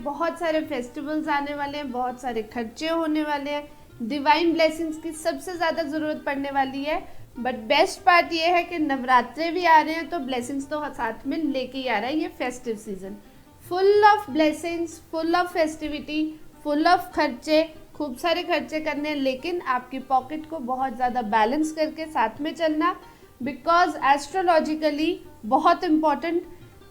बहुत सारे फेस्टिवल्स आने वाले हैं, बहुत सारे खर्चे होने वाले हैं, डिवाइन ब्लेसिंग्स की सबसे ज़्यादा ज़रूरत पड़ने वाली है। बट बेस्ट पार्ट ये है कि नवरात्रे भी आ रहे हैं तो ब्लेसिंग्स तो साथ में लेके ही आ रहा है ये festive season. Full of blessings, full of festivity, full of खर्चे, खूब सारे खर्चे करने हैं, लेकिन आपकी पॉकेट को बहुत ज़्यादा बैलेंस करके साथ में चलना, बिकॉज एस्ट्रोलॉजिकली बहुत इम्पॉर्टेंट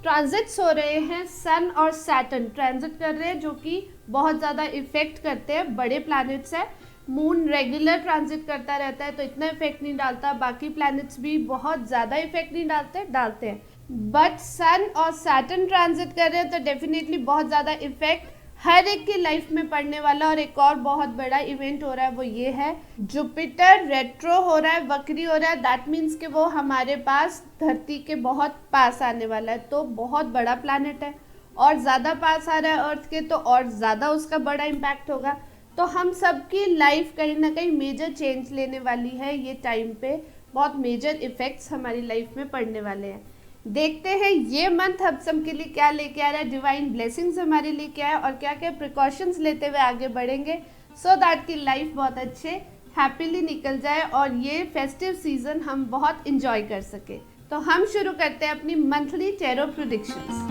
ट्रांजिट्स हो रहे हैं। सन और सैटर्न ट्रांजिट कर रहे हैं जो कि बहुत ज़्यादा इफेक्ट करते हैं, बड़े प्लैनेट्स हैं। मून रेगुलर ट्रांजिट करता रहता है तो इतना इफेक्ट नहीं डालता, बाकी प्लैनेट्स भी बहुत ज़्यादा इफेक्ट नहीं डालते हैं, बट सन और सैटर्न ट्रांजिट कर रहे हैं तो डेफिनेटली बहुत ज़्यादा इफेक्ट हर एक की लाइफ में पड़ने वाला। और एक और बहुत बड़ा इवेंट हो रहा है, वो ये है जुपिटर रेट्रो हो रहा है, वक्री हो रहा है। दैट मीन्स कि वो हमारे पास धरती के बहुत पास आने वाला है, तो बहुत बड़ा प्लैनेट है और ज़्यादा पास आ रहा है अर्थ के, तो और ज़्यादा उसका बड़ा इम्पैक्ट होगा। तो हम सबकी लाइफ कहीं ना कहीं मेजर चेंज लेने वाली है ये टाइम पे, बहुत मेजर इफेक्ट्स हमारी लाइफ में पड़ने वाले हैं। देखते हैं ये मंथ हम सब के लिए क्या लेके आ रहा है, डिवाइन ब्लेसिंग्स हमारे लिए क्या है और क्या क्या प्रिकॉशंस लेते हुए आगे बढ़ेंगे, सो दैट की लाइफ बहुत अच्छे हैप्पीली निकल जाए और ये फेस्टिव सीजन हम बहुत इंजॉय कर सके। तो हम शुरू करते हैं अपनी monthly tarot predictions.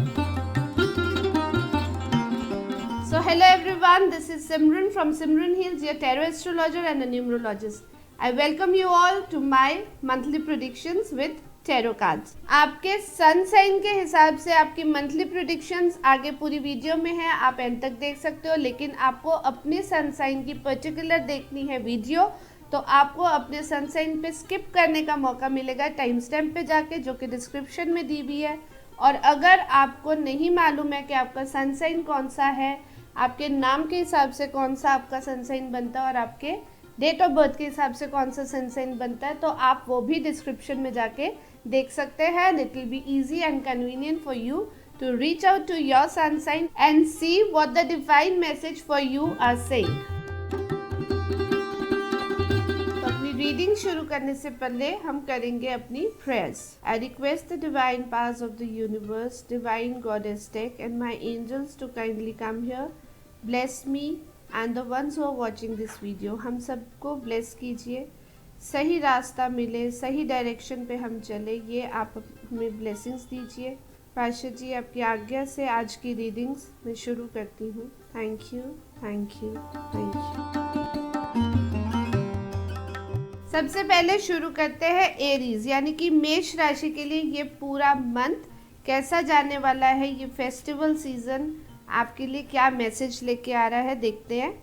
So hello everyone, this is Simran from Simran Hills, your tarot astrologer and a numerologist. I welcome you all to my monthly predictions with tarot cards. आपके सन साइन के हिसाब से आपकी monthly predictions आगे पूरी video में है, आप एंड तक देख सकते हो। लेकिन आपको अपने सन साइन की पर्टिकुलर देखनी है वीडियो तो आपको अपने सन साइन पे स्किप करने का मौका मिलेगा टाइम स्टैम्प पे जाके, जो कि डिस्क्रिप्शन में दी हुई है। और अगर आपको नहीं मालूम है कि आपका सन साइन कौन सा है, आपके नाम के हिसाब से कौन सा आपका सन साइन बनता है और आपके डेट ऑफ बर्थ के हिसाब से कौन सा सन साइन बनता है, तो आप वो भी डिस्क्रिप्शन में जाके देख सकते हैं। It will be easy and convenient for you to reach out to your sun sign and see what the divine message for you are saying. अपनी रीडिंग शुरू करने से पहले हम करेंगे अपनी prayers. I request the divine powers of the universe, divine goddess tech and my angels to kindly come here, bless me and the ones who are watching this video. हम सबको ब्लेस कीजिए, सही रास्ता मिले, सही डायरेक्शन पे हम चले, ये आप हमें ब्लेसिंग्स दीजिए। पाशा जी, आपकी आज्ञा से आज की रीडिंग्स मैं शुरू करती हूँ। Thank you, thank you, thank you. सबसे पहले शुरू करते हैं एरीज यानी कि मेष राशि के लिए ये पूरा मंथ कैसा जाने वाला है, ये फेस्टिवल सीजन आपके लिए क्या मैसेज लेके आ रहा है, देखते हैं।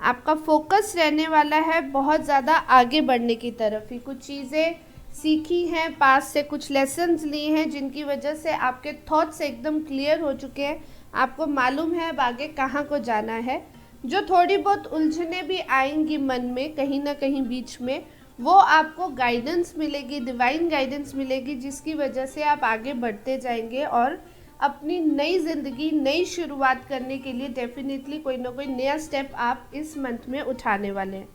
आपका फोकस रहने वाला है बहुत ज़्यादा आगे बढ़ने की तरफ ही। कुछ चीज़ें सीखी हैं, पास से कुछ लेसन्स लिए हैं जिनकी वजह से आपके थॉट्स एकदम क्लियर हो चुके हैं, आपको मालूम है अब आगे कहाँ को जाना है। जो थोड़ी बहुत उलझने भी आएंगी मन में कहीं ना कहीं बीच में, वो आपको गाइडेंस मिलेगी, डिवाइन गाइडेंस मिलेगी, जिसकी वजह से आप आगे बढ़ते जाएंगे और अपनी नई ज़िंदगी, नई शुरुआत करने के लिए डेफिनेटली कोई ना कोई नया स्टेप आप इस मंथ में उठाने वाले हैं।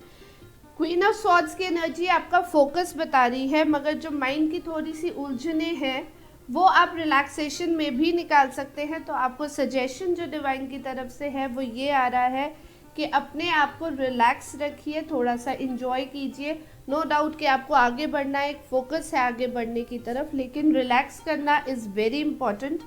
क्वीन ऑफ स्वॉर्ड्स की एनर्जी आपका फोकस बता रही है, मगर जो माइंड की थोड़ी सी उलझने हैं वो आप रिलैक्सेशन में भी निकाल सकते हैं। तो आपको सजेशन जो डिवाइन की तरफ से है वो ये आ रहा है कि अपने आप को रिलैक्स रखिए, थोड़ा सा इंजॉय कीजिए। नो डाउट कि आपको आगे बढ़ना है, एक फोकस है आगे बढ़ने की तरफ, लेकिन रिलैक्स करना is very important.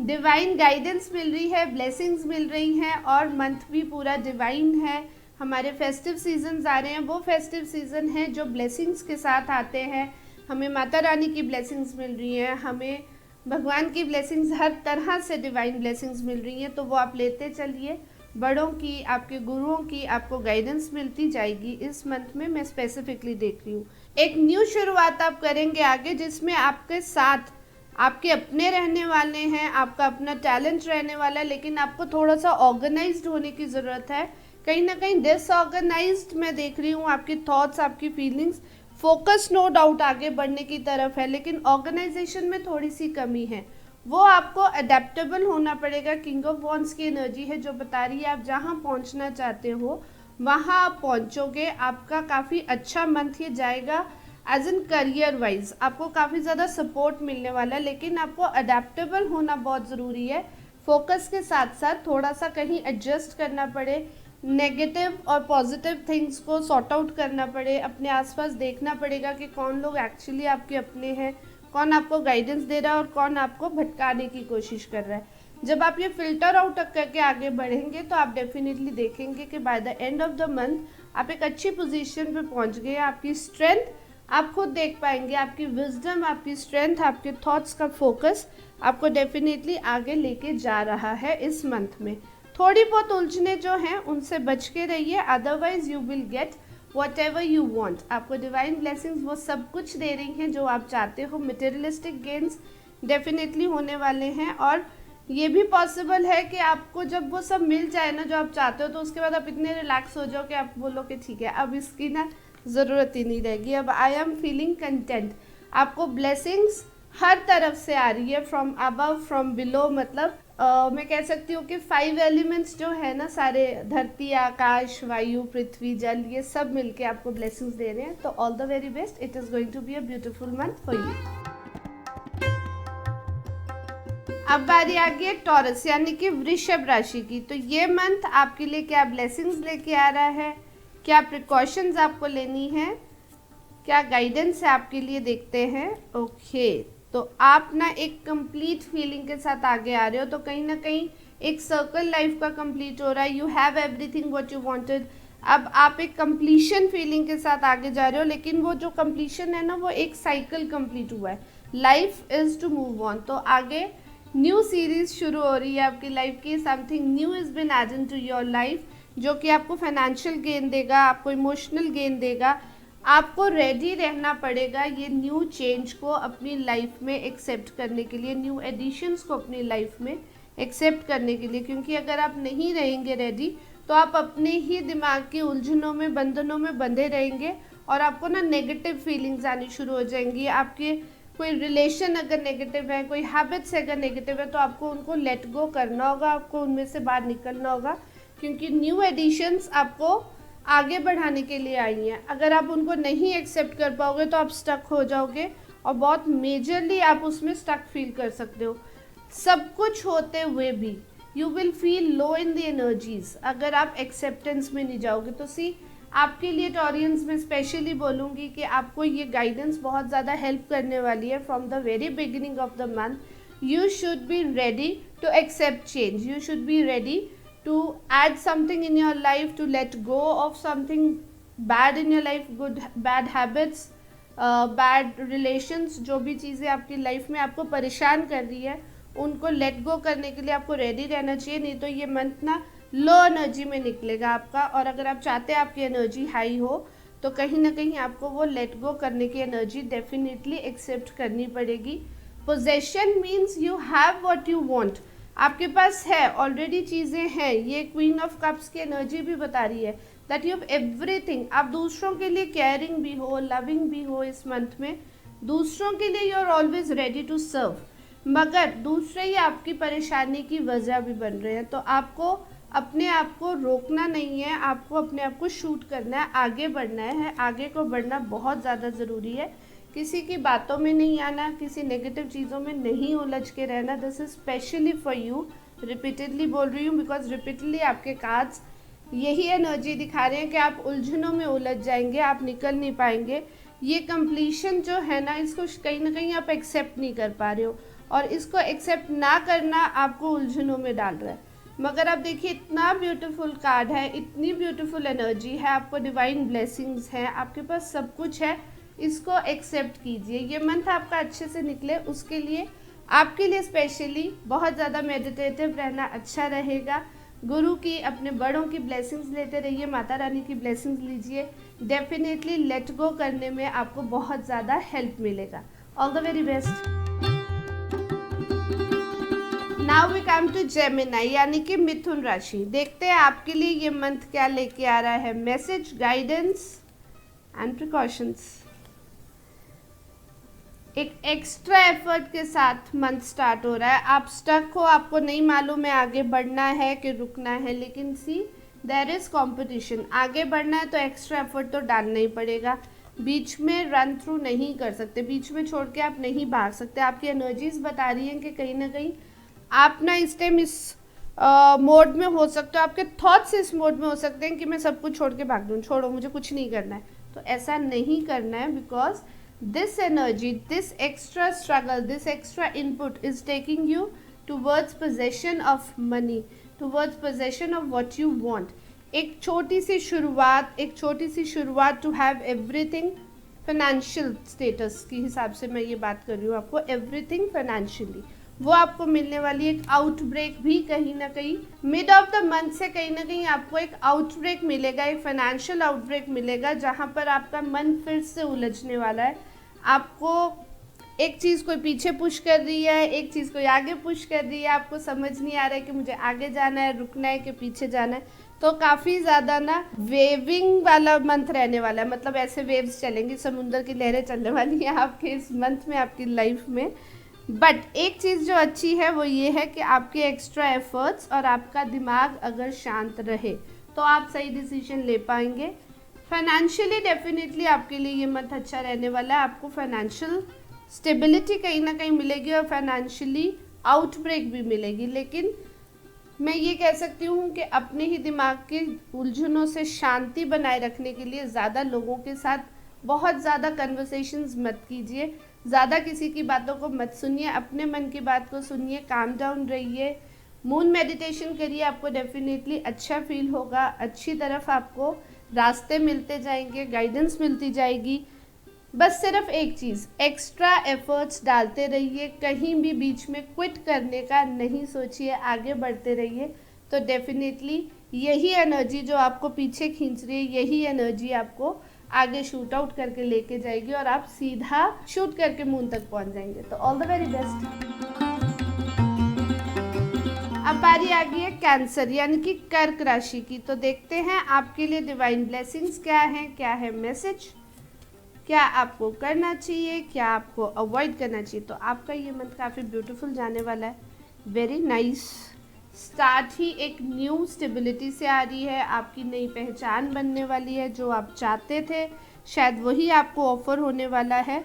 Divine guidance मिल रही है, ब्लेसिंग्स मिल रही हैं और मंथ भी पूरा डिवाइन है। हमारे फेस्टिव सीजन्स आ रहे हैं, वो फेस्टिव सीजन है जो ब्लेसिंग्स के साथ आते हैं। हमें माता रानी की ब्लेसिंग्स मिल रही हैं, हमें भगवान की ब्लेसिंग्स, हर तरह से डिवाइन ब्लेसिंग्स मिल रही हैं, तो वो आप लेते चलिए। बड़ों की, आपके गुरुओं की आपको गाइडेंस मिलती जाएगी इस मंथ में, मैं स्पेसिफिकली देख रही हूँ। एक न्यू शुरुआत आप करेंगे आगे, जिसमें आपके साथ आपके अपने रहने वाले हैं, आपका अपना टैलेंट रहने वाला है, लेकिन आपको थोड़ा सा ऑर्गेनाइज्ड होने की ज़रूरत है। कहीं ना कहीं डिसऑर्गेनाइज्ड मैं देख रही हूँ, आपकी थॉट्स, आपकी फीलिंग्स। फोकस नो डाउट आगे बढ़ने की तरफ है, लेकिन ऑर्गेनाइजेशन में थोड़ी सी कमी है, वो आपको अडेप्टेबल होना पड़ेगा। किंग ऑफ वॉन्ड्स की एनर्जी है जो बता रही है आप जहाँ पहुँचना चाहते हो वहाँ आप पहुँचोगे। आपका काफ़ी अच्छा मंथ ये जाएगा। एज इन करियर वाइज आपको काफ़ी ज़्यादा सपोर्ट मिलने वाला है, लेकिन आपको अडेप्टेबल होना बहुत ज़रूरी है। फोकस के साथ साथ थोड़ा सा कहीं एडजस्ट करना पड़े, नेगेटिव और पॉजिटिव थिंग्स को सॉर्ट आउट करना पड़े, अपने आसपास देखना पड़ेगा कि कौन लोग एक्चुअली आपके अपने हैं, कौन आपको गाइडेंस दे रहा है और कौन आपको भटकाने की कोशिश कर रहा है। जब आप ये फिल्टर आउट करके आगे बढ़ेंगे तो आप डेफिनेटली देखेंगे कि by the end of the month आप एक अच्छी पोजीशन पे पहुंच गए। आपकी स्ट्रेंथ आप खुद देख पाएंगे, आपकी विजडम, आपकी स्ट्रेंथ, आपके थॉट्स का फोकस आपको डेफिनेटली आगे लेके जा रहा है इस मंथ में। थोड़ी बहुत उलझने जो हैं उनसे बच के रहिए, otherwise you will get what ever you want. आपको डिवाइन ब्लेसिंग्स वो सब कुछ दे रही हैं जो आप चाहते हो। मटेरियलिस्टिक गेन्स डेफिनेटली होने वाले हैं और ये भी पॉसिबल है कि आपको जब वो सब मिल जाए ना जो आप चाहते हो, तो उसके बाद आप इतने रिलैक्स हो जाओ कि आप बोलो कि ठीक है अब इसकी ना ज़रूरत ही नहीं रहेगी, अब आई एम फीलिंग कंटेंट। आपको ब्लेसिंग्स हर तरफ से आ रही है, फ्रॉम अबव फ्रॉम बिलो। मतलब मैं कह सकती हूँ कि 5 एलिमेंट्स जो है ना सारे, धरती, आकाश, वायु, पृथ्वी, जल, ये सब मिलके आपको ब्लेसिंग्स दे रहे हैं। तो all the very best, it is going to be a beautiful month for you. अब बारी आ गई है टॉरस यानी कि वृषभ राशि की। तो ये मंथ आपके लिए क्या ब्लेसिंग्स लेके आ रहा है, क्या प्रिकॉशंस आपको लेनी है, क्या गाइडेंस है आपके लिए, देखते हैं। ओके, तो आप ना एक कंप्लीट फीलिंग के साथ आगे आ रहे हो। तो कहीं ना कहीं एक सर्कल लाइफ का कंप्लीट हो रहा है। You have everything what you wanted. अब आप एक कंप्लीशन फीलिंग के साथ आगे जा रहे हो, लेकिन वो जो कंप्लीशन है ना वो एक साइकिल कंप्लीट हुआ है। Life is to move on. तो आगे न्यू सीरीज शुरू हो रही है आपकी लाइफ की। Something new is bin added to your life, जो कि आपको फाइनेंशियल गेन देगा, आपको इमोशनल गेन देगा। आपको रेडी रहना पड़ेगा ये न्यू चेंज को अपनी लाइफ में एक्सेप्ट करने के लिए, न्यू एडिशंस को अपनी लाइफ में एक्सेप्ट करने के लिए। क्योंकि अगर आप नहीं रहेंगे रेडी तो आप अपने ही दिमाग की उलझनों में, बंधनों में बंधे रहेंगे और आपको ना नेगेटिव फीलिंग्स आनी शुरू हो जाएंगी। आपके कोई रिलेशन अगर नेगेटिव है, कोई हैबिट्स अगर नेगेटिव है, तो आपको उनको लेट गो करना होगा, आपको उनमें से बाहर निकलना होगा। क्योंकि न्यू एडिशंस आपको आगे बढ़ाने के लिए आई हैं। अगर आप उनको नहीं एक्सेप्ट कर पाओगे तो आप स्टक हो जाओगे और बहुत मेजरली आप उसमें स्टक फील कर सकते हो। सब कुछ होते हुए भी you will feel low in the energies अगर आप एक्सेप्टेंस में नहीं जाओगे। तो सी, आपके लिए टॉरियंस में स्पेशली बोलूँगी कि आपको ये गाइडेंस बहुत ज़्यादा हेल्प करने वाली है। From the very beginning of the month you should be ready to accept change, you should be ready to add something in your life, to let go of something bad in your life, bad habits, bad relations। जो भी चीज़ें आपकी life में आपको परेशान कर रही है उनको लेट गो करने के लिए आपको रेडी रहना चाहिए। नहीं तो ये मंथ ना लो एनर्जी में निकलेगा आपका। और अगर आप चाहते हैं आपकी एनर्जी हाई हो तो कहीं ना कहीं आपको वो लेट गो करने की एनर्जी डेफिनेटली एक्सेप्ट करनी पड़ेगी। Possession means you have what you want, आपके पास है ऑलरेडी, चीज़ें हैं। ये क्वीन ऑफ कप्स की एनर्जी भी बता रही है दैट यू हैव एवरीथिंग। आप दूसरों के लिए केयरिंग भी हो, लविंग भी हो इस मंथ में, दूसरों के लिए you are always ready to serve. मगर दूसरे ही आपकी परेशानी की वजह भी बन रहे हैं। तो आपको अपने आप को रोकना नहीं है, आपको अपने आप को शूट करना है, आगे बढ़ना है। आगे को बढ़ना बहुत ज़्यादा ज़रूरी है। किसी की बातों में नहीं आना, किसी नेगेटिव चीज़ों में नहीं उलझ के रहना। This is specially for you, repeatedly बोल रही हूँ बिकॉज रिपीटेडली आपके कार्ड्स यही एनर्जी दिखा रहे हैं कि आप उलझनों में उलझ जाएंगे, आप निकल नहीं पाएंगे। ये कंप्लीशन जो है ना, इसको कहीं ना कहीं आप एक्सेप्ट नहीं कर पा रहे हो और इसको एक्सेप्ट ना करना आपको उलझनों में डाल रहा है। मगर आप देखिए, इतना ब्यूटीफुल कार्ड है, इतनी ब्यूटीफुल एनर्जी है, आपको डिवाइन ब्लेसिंग्स हैं, आपके पास सब कुछ है। इसको एक्सेप्ट कीजिए। ये मंथ आपका अच्छे से निकले उसके लिए आपके लिए स्पेशली बहुत ज़्यादा मेडिटेटिव रहना अच्छा रहेगा। गुरु की, अपने बड़ों की ब्लेसिंग्स लेते रहिए, माता रानी की ब्लेसिंग्स लीजिए। डेफिनेटली लेट गो करने में आपको बहुत ज़्यादा हेल्प मिलेगा। All the very best. Now we come to Gemini यानी कि मिथुन राशि। देखते हैं आपके लिए ये मंथ क्या लेके आ रहा है, मैसेज, गाइडेंस एंड प्रिकॉशंस। एक एक्स्ट्रा एफर्ट के साथ मंथ स्टार्ट हो रहा है। आप स्टक हो, आपको नहीं मालूम है आगे बढ़ना है कि रुकना है, लेकिन सी देयर इज कंपटीशन। आगे बढ़ना है तो एक्स्ट्रा एफर्ट तो डालना ही पड़ेगा। बीच में रन थ्रू नहीं कर सकते, बीच में छोड़ के आप नहीं भाग सकते। आपकी एनर्जीज बता रही हैं कि कहीं ना कहीं आप ना इस टाइम इस मोड में हो सकते हो, आपके थॉट्स इस मोड में हो सकते हैं कि मैं सब कुछ छोड़ के भाग दूँ, छोड़ो मुझे कुछ नहीं करना है। तो ऐसा नहीं करना है, because this energy, this extra struggle, this extra input is taking you towards possession of money, towards possession of what you want. एक छोटी सी शुरुआत to have everything financial status के हिसाब से मैं ये बात कर रही हूँ आपको, एवरीथिंग फाइनेंशियली वो आपको मिलने वाली एक आउटब्रेक भी कहीं ना कहीं मिड ऑफ द मंथ से कहीं ना कहीं आपको एक आउटब्रेक मिलेगा, एक फाइनेंशियल आउटब्रेक मिलेगा, जहाँ पर आपका मन फिर से उलझने वाला है। आपको एक चीज़ कोई पीछे पुश कर रही है, एक चीज़ कोई आगे पुश कर रही है, आपको समझ नहीं आ रहा है कि मुझे आगे जाना है, रुकना है कि पीछे जाना है। तो काफ़ी ज़्यादा ना वेविंग वाला मंथ रहने वाला है, मतलब ऐसे वेव्स चलेंगी, समुंदर की लहरें चलने वाली हैं आपके इस मंथ में, आपकी लाइफ में। बट एक चीज़ जो अच्छी है वो ये है कि आपके एक्स्ट्रा एफर्ट्स और आपका दिमाग अगर शांत रहे तो आप सही डिसीजन ले पाएंगे। फाइनेंशियली डेफिनेटली आपके लिए ये मंथ अच्छा रहने वाला है, आपको फाइनेंशियल स्टेबिलिटी कहीं ना कहीं मिलेगी और फाइनेंशियली आउटब्रेक भी मिलेगी। लेकिन मैं ये कह सकती हूँ कि अपने ही दिमाग के उलझनों से शांति बनाए रखने के लिए ज़्यादा लोगों के साथ बहुत ज़्यादा कन्वर्सेशंस मत कीजिए, ज़्यादा किसी की बातों को मत सुनिए, अपने मन की बात को सुनिए, काम डाउन रहिए, मून मेडिटेशन करिए, आपको डेफिनेटली अच्छा फील होगा, अच्छी तरफ आपको रास्ते मिलते जाएंगे, गाइडेंस मिलती जाएगी। बस सिर्फ एक चीज़, एक्स्ट्रा एफर्ट्स डालते रहिए, कहीं भी बीच में क्विट करने का नहीं सोचिए, आगे बढ़ते रहिए। तो डेफिनेटली यही एनर्जी जो आपको पीछे खींच रही है, यही एनर्जी आपको आगे शूट आउट करके लेके जाएगी और आप सीधा शूट करके मून तक पहुंच जाएंगे। तो ऑल द वेरी बेस्ट। अब बारी आ गई है कैंसर यानी कि कर्क राशि की। तो देखते हैं आपके लिए डिवाइन ब्लेसिंग्स क्या है मैसेज, क्या आपको करना चाहिए, क्या आपको अवॉइड करना चाहिए। तो आपका ये मंथ काफ़ी ब्यूटीफुल जाने वाला है, वेरी नाइस स्टार्ट ही एक न्यू स्टेबिलिटी से आ रही है, आपकी नई पहचान बनने वाली है, जो आप चाहते थे शायद वही आपको ऑफर होने वाला है,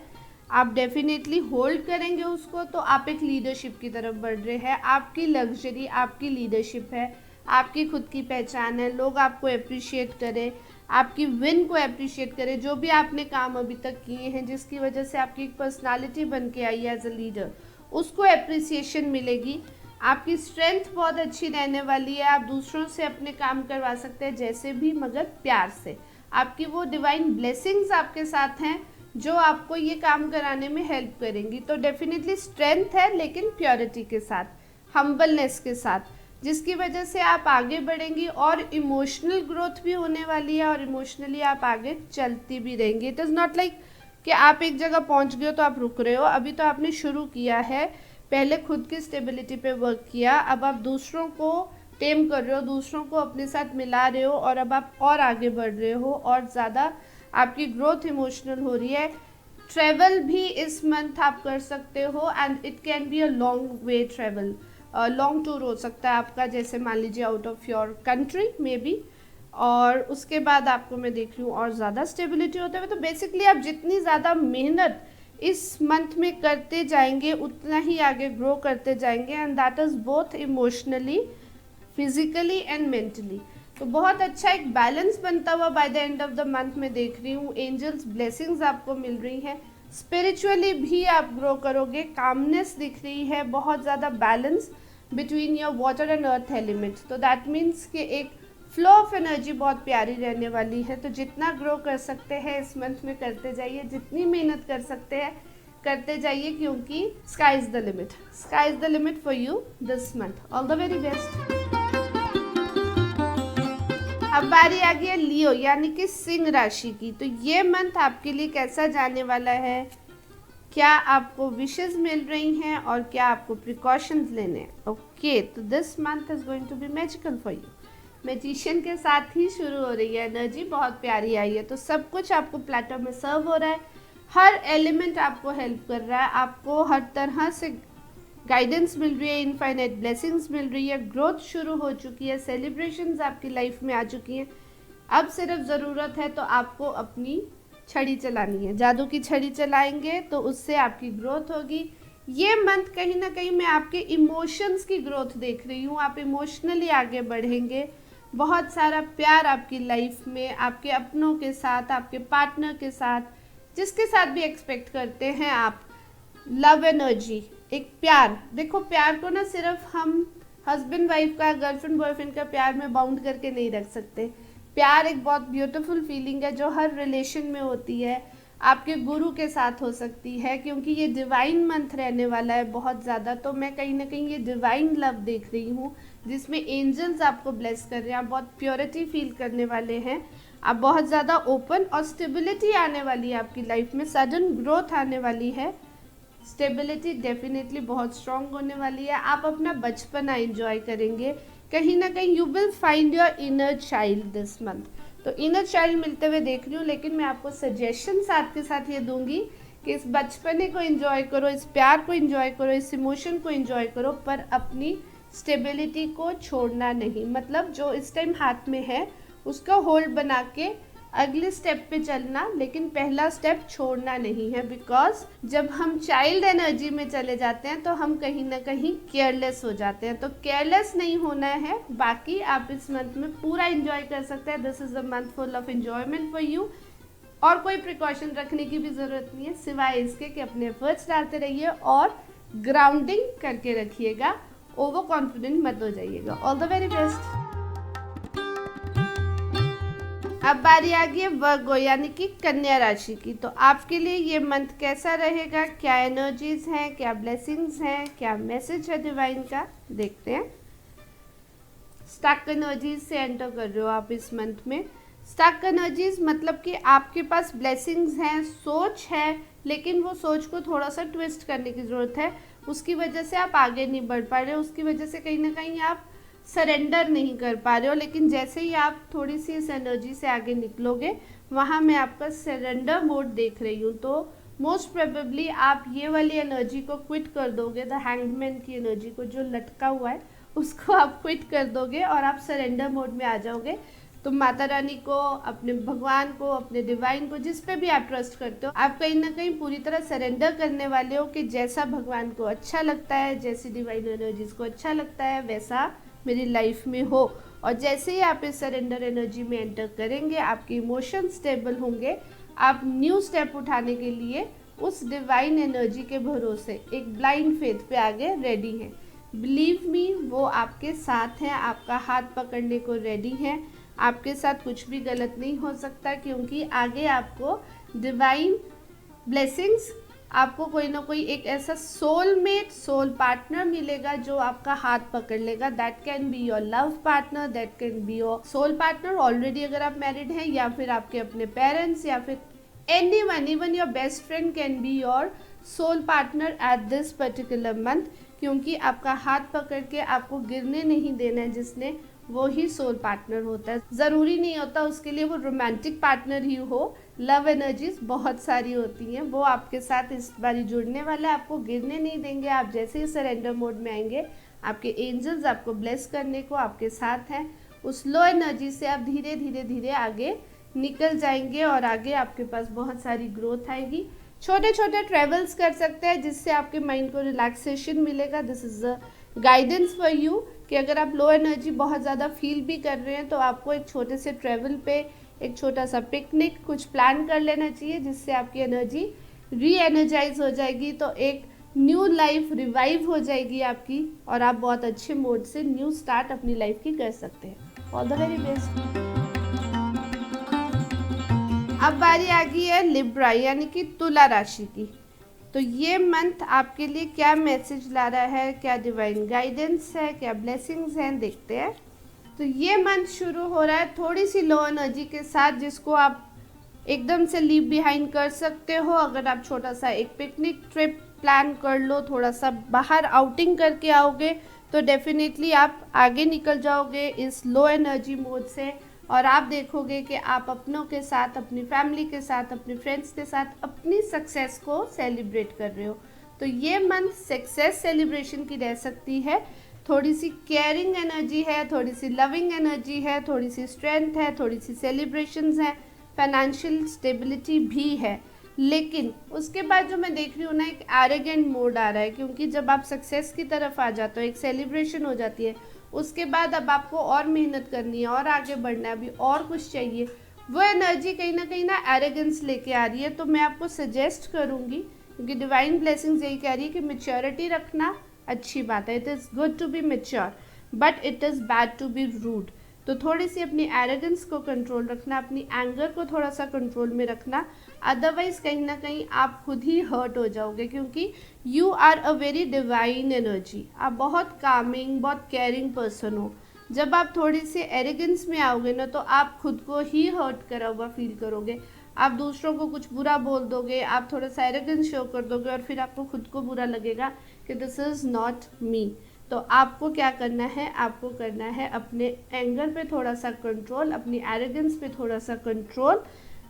आप डेफिनेटली होल्ड करेंगे उसको। तो आप एक लीडरशिप की तरफ बढ़ रहे हैं, आपकी लग्जरी आपकी लीडरशिप है, आपकी खुद की पहचान है, लोग आपको अप्रिशिएट करें, आपकी विन को अप्रिशिएट करें, जो भी आपने काम अभी तक किए हैं जिसकी वजह से आपकी एक पर्सनालिटी बन के आई है एज अ लीडर, उसको अप्रिसिएशन मिलेगी। आपकी स्ट्रेंथ बहुत अच्छी रहने वाली है, आप दूसरों से अपने काम करवा सकते हैं जैसे भी, मगर प्यार से। आपकी वो डिवाइन ब्लेसिंग्स आपके साथ हैं जो आपको ये काम कराने में हेल्प करेंगी। तो डेफिनेटली स्ट्रेंथ है, लेकिन प्योरिटी के साथ, हम्बलनेस के साथ, जिसकी वजह से आप आगे बढ़ेंगी और इमोशनल ग्रोथ भी होने वाली है और इमोशनली आप आगे चलती भी रहेंगी। इट इज़ नॉट लाइक कि आप एक जगह पहुंच गए हो तो आप रुक रहे हो, अभी तो आपने शुरू किया है, पहले खुद की स्टेबिलिटी पे वर्क किया, अब आप दूसरों को टेम कर रहे हो, दूसरों को अपने साथ मिला रहे हो और अब आप और आगे बढ़ रहे हो और ज़्यादा आपकी ग्रोथ इमोशनल हो रही है। ट्रैवल भी इस मंथ आप कर सकते हो and it can be a long way travel, long tour हो सकता है आपका, जैसे मान लीजिए out of your country may be, और उसके बाद आपको मैं देख रही हूँ और ज़्यादा स्टेबिलिटी होते हुए। तो बेसिकली आप जितनी ज़्यादा मेहनत इस मंथ में करते जाएंगे उतना ही आगे ग्रो करते जाएंगे, and that is both emotionally, physically and mentally. तो बहुत अच्छा एक बैलेंस बनता हुआ by the end of the month में देख रही हूँ। एंजल्स ब्लेसिंग्स आपको मिल रही हैं, स्पिरिचुअली भी आप ग्रो करोगे, कामनेस दिख रही है, बहुत ज़्यादा balance between your water and earth element. तो दैट मीन्स कि एक फ्लो ऑफ एनर्जी बहुत प्यारी रहने वाली है। तो जितना ग्रो कर सकते हैं इस मंथ में करते जाइए, जितनी मेहनत कर सकते हैं करते जाइए, क्योंकि sky is the limit, sky is the limit for you this month. All the very best. अब बारी आ गई है लियो यानी कि सिंह राशि की। तो ये मंथ आपके लिए कैसा जाने वाला है, क्या आपको विशेस मिल रही हैं और क्या आपको प्रिकॉशंस लेने हैं। ओके, तो this month is going to be magical for you. Magician के साथ ही शुरू हो रही है एनर्जी, बहुत प्यारी आई है। तो सब कुछ आपको प्लेटर में सर्व हो रहा है, हर एलिमेंट आपको हेल्प कर रहा है, आपको हर तरह से गाइडेंस मिल रही है, इनफाइनाइट ब्लेसिंग्स मिल रही है, ग्रोथ शुरू हो चुकी है, सेलिब्रेशंस आपकी लाइफ में आ चुकी हैं। अब सिर्फ ज़रूरत है तो आपको अपनी छड़ी चलानी है, जादू की छड़ी चलाएंगे तो उससे आपकी ग्रोथ होगी, ये मंथ कहीं ना कहीं मैं आपके इमोशंस की ग्रोथ देख रही हूँ। आप इमोशनली आगे बढ़ेंगे, बहुत सारा प्यार आपकी लाइफ में, आपके अपनों के साथ, आपके पार्टनर के साथ, जिसके साथ भी एक्सपेक्ट करते हैं आप। लव एनर्जी, एक प्यार, देखो प्यार को ना सिर्फ हम हस्बैंड वाइफ का, गर्लफ्रेंड बॉयफ्रेंड का प्यार में बाउंड करके नहीं रख सकते। प्यार एक बहुत ब्यूटीफुल फीलिंग है जो हर रिलेशन में होती है। आपके गुरु के साथ हो सकती है, क्योंकि ये डिवाइन मंथ रहने वाला है बहुत ज़्यादा, तो मैं कहीं ना कहीं ये डिवाइन लव देख रही हूँ जिसमें एंजल्स आपको ब्लेस कर रहे हैं। आप बहुत प्योरिटी फील करने वाले हैं, आप बहुत ज़्यादा ओपन, और स्टेबिलिटी आने वाली है आपकी लाइफ में, सडन ग्रोथ आने वाली है। स्टेबिलिटी डेफिनेटली बहुत स्ट्रांग होने वाली है। आप अपना बचपना एंजॉय करेंगे, कहीं ना कहीं you will find your inner child this month. तो इनर चाइल्ड मिलते हुए देख रही हूँ, लेकिन मैं आपको सजेशन साथ के साथ ये दूंगी कि इस बचपने को एंजॉय करो, इस प्यार को एंजॉय करो, इस इमोशन को एंजॉय करो, पर अपनी स्टेबिलिटी को छोड़ना नहीं। मतलब जो इस टाइम हाथ में है उसका होल्ड बना के अगले स्टेप पे चलना, लेकिन पहला स्टेप छोड़ना नहीं है। बिकॉज जब हम चाइल्ड एनर्जी में चले जाते हैं तो हम कहीं ना कहीं केयरलेस हो जाते हैं, तो केयरलेस नहीं होना है। बाकी आप इस मंथ में पूरा एंजॉय कर सकते हैं। This is a month full of enjoyment for you, और कोई प्रिकॉशन रखने की भी ज़रूरत नहीं है, सिवाय इसके कि अपने एफर्ट्स डालते रहिए और ग्राउंडिंग करके रखिएगा, ओवर कॉन्फिडेंट मत हो जाइएगा। All the very best. अब बारी आ गई है वर्गो यानी कि कन्या राशि की। तो आपके लिए ये मंथ कैसा रहेगा, क्या एनर्जीज हैं, क्या ब्लेसिंग्स हैं, क्या मैसेज है डिवाइन का, देखते हैं। स्टक एनर्जीज से एंटर कर रहे हो आप इस मंथ में। स्टक एनर्जीज मतलब कि आपके पास ब्लेसिंग्स हैं, सोच है, लेकिन वो सोच को थोड़ा सा ट्विस्ट करने की ज़रूरत है। उसकी वजह से आप आगे नहीं बढ़ पा रहे हो, उसकी वजह से कहीं ना कहीं आप सरेंडर नहीं कर पा रहे हो। लेकिन जैसे ही आप थोड़ी सी इस एनर्जी से आगे निकलोगे, वहाँ मैं आपका सरेंडर मोड देख रही हूँ। तो मोस्ट प्रोबेबली आप ये वाली एनर्जी को क्विट कर दोगे, द हैंगमैन की एनर्जी को, जो लटका हुआ है उसको आप क्विट कर दोगे और आप सरेंडर मोड में आ जाओगे। तो माता रानी को, अपने भगवान को, अपने डिवाइन को, जिस पे भी आप ट्रस्ट करते हो, आप कहीं ना कहीं पूरी तरह सरेंडर करने वाले हो कि जैसा भगवान को अच्छा लगता है, जैसी डिवाइन एनर्जीज को अच्छा लगता है, वैसा मेरी लाइफ में हो। और जैसे ही आप इस सरेंडर एनर्जी में एंटर करेंगे, आपके इमोशन स्टेबल होंगे, आप न्यू स्टेप उठाने के लिए उस डिवाइन एनर्जी के भरोसे एक ब्लाइंड फेथ पे आगे रेडी हैं। बिलीव मी, वो आपके साथ हैं, आपका हाथ पकड़ने को रेडी हैं। आपके साथ कुछ भी गलत नहीं हो सकता, क्योंकि आगे आपको डिवाइन ब्लेसिंग्स, आपको कोई ना कोई एक ऐसा सोलमेट, सोल पार्टनर मिलेगा जो आपका हाथ पकड़ लेगा। That can be your love partner, that can be your soul partner already अगर आप मैरिड हैं, या फिर आपके अपने पेरेंट्स, या फिर anyone, even your best friend can be your soul partner at this particular month. क्योंकि आपका हाथ पकड़ के आपको गिरने नहीं देना है जिसने, वो ही सोल पार्टनर होता है। ज़रूरी नहीं होता उसके लिए वो रोमांटिक पार्टनर ही हो, लव एनर्जीज बहुत सारी होती हैं। वो आपके साथ इस बारी जुड़ने वाला है, आपको गिरने नहीं देंगे। आप जैसे ही सरेंडर मोड में आएंगे, आपके एंजल्स आपको ब्लेस करने को आपके साथ हैं। उस लो एनर्जी से आप धीरे धीरे धीरे आगे निकल जाएंगे और आगे आपके पास बहुत सारी ग्रोथ आएगी। छोटे छोटे ट्रेवल्स कर सकते हैं जिससे आपके माइंड को रिलैक्सेशन मिलेगा। This is a guidance for you कि अगर आप लो एनर्जी बहुत ज़्यादा फील भी कर रहे हैं, तो आपको एक छोटे से ट्रेवल पे, एक छोटा सा पिकनिक कुछ प्लान कर लेना चाहिए, जिससे आपकी एनर्जी री एनर्जाइज हो जाएगी। तो एक न्यू लाइफ रिवाइव हो जाएगी आपकी, और आप बहुत अच्छे मोड से न्यू स्टार्ट अपनी लाइफ की कर सकते हैं। All the very best. अब बारी आ गई है लिब्रा यानी कि तुला राशि की। तो ये मंथ आपके लिए क्या मैसेज ला रहा है, क्या डिवाइन गाइडेंस है, क्या ब्लेसिंग्स हैं, देखते हैं। तो ये मंथ शुरू हो रहा है थोड़ी सी लो एनर्जी के साथ, जिसको आप एकदम से लीव बिहाइंड कर सकते हो। अगर आप छोटा सा एक पिकनिक ट्रिप प्लान कर लो, थोड़ा सा बाहर आउटिंग करके आओगे, तो डेफिनेटली आप आगे निकल जाओगे इस लो एनर्जी मोड से, और आप देखोगे कि आप अपनों के साथ, अपनी फैमिली के साथ, अपने फ्रेंड्स के साथ अपनी सक्सेस को सेलिब्रेट कर रहे हो। तो ये मंथ सक्सेस सेलिब्रेशन की रह सकती है। थोड़ी सी केयरिंग एनर्जी है, थोड़ी सी लविंग एनर्जी है, थोड़ी सी स्ट्रेंथ है, थोड़ी सी सेलिब्रेशंस हैं, फाइनेंशियल स्टेबिलिटी भी है। लेकिन उसके बाद जो मैं देख रही हूँ ना, एक एरोगेंट मोड आ रहा है, क्योंकि जब आप सक्सेस की तरफ आ जाते हो, एक सेलिब्रेशन हो जाती है, उसके बाद अब आपको और मेहनत करनी है और आगे बढ़ना है, अभी और कुछ चाहिए, वो एनर्जी कहीं ना एरोगेंस लेके आ रही है। तो मैं आपको सजेस्ट करूँगी, क्योंकि डिवाइन ब्लेसिंग्स यही कह रही है कि मेच्योरिटी रखना अच्छी बात है, it is good to be mature but it is bad to be rude. तो थोड़ी सी अपनी एरोगेंस को कंट्रोल रखना, अपनी एंगर को थोड़ा सा कंट्रोल में रखना, अदरवाइज कहीं ना कहीं आप खुद ही हर्ट हो जाओगे, क्योंकि you are a very divine energy. आप बहुत कामिंग, बहुत केयरिंग पर्सन हो। जब आप थोड़ी सी एरोगेंस में आओगे ना, तो आप खुद को ही हर्ट करा हुआ फील करोगे, आप दूसरों को कुछ बुरा बोल दोगे, आप थोड़ा सा एरोगेंस शो कर दोगे और फिर आपको खुद को बुरा लगेगा कि दिस इज़ नॉट मी। तो आपको क्या करना है, आपको करना है अपने एंगर पे थोड़ा सा कंट्रोल, अपनी एरोगेंस पे थोड़ा सा कंट्रोल,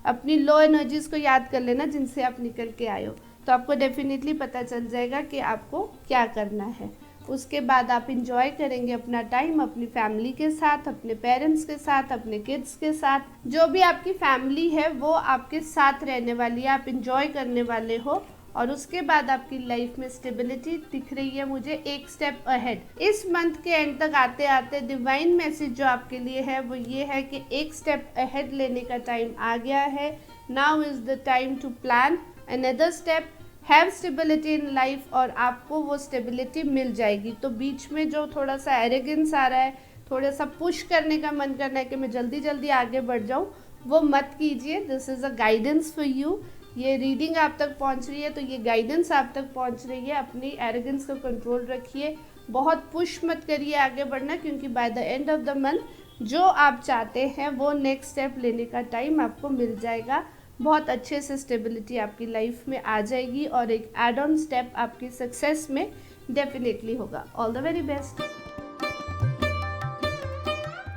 अपनी लो एनर्जीज को याद कर लेना जिनसे आप निकल के आए हो, तो आपको डेफिनेटली पता चल जाएगा कि आपको क्या करना है। उसके बाद आप इंजॉय करेंगे अपना टाइम अपनी फैमिली के साथ, अपने पेरेंट्स के साथ, अपने किड्स के साथ, जो भी आपकी फैमिली है वो आपके साथ रहने वाली है, आप इंजॉय करने वाले हो। और उसके बाद आपकी लाइफ में स्टेबिलिटी दिख रही है मुझे एक स्टेप अहेड। इस मंथ के एंड तक आते आते डिवाइन मैसेज जो आपके लिए है वो ये है कि एक स्टेप अहेड लेने का टाइम आ गया है। Now is the time to plan another step, have stability in life, और आपको वो स्टेबिलिटी मिल जाएगी। तो बीच में जो थोड़ा सा एरोगेंस आ रहा है, थोड़ा सा पुश करने का मन करना है कि मैं जल्दी जल्दी आगे बढ़ जाऊँ, वो मत कीजिए। This is a guidance for you. ये रीडिंग आप तक पहुंच रही है तो ये गाइडेंस आप तक पहुंच रही है। अपनी एरोगेंस को कंट्रोल रखिए, बहुत पुश मत करिए आगे बढ़ना, क्योंकि by the end of the month जो आप चाहते हैं वो नेक्स्ट स्टेप लेने का टाइम आपको मिल जाएगा। बहुत अच्छे से स्टेबिलिटी आपकी लाइफ में आ जाएगी और एक एड ऑन स्टेप आपकी सक्सेस में डेफिनेटली होगा। All the very best.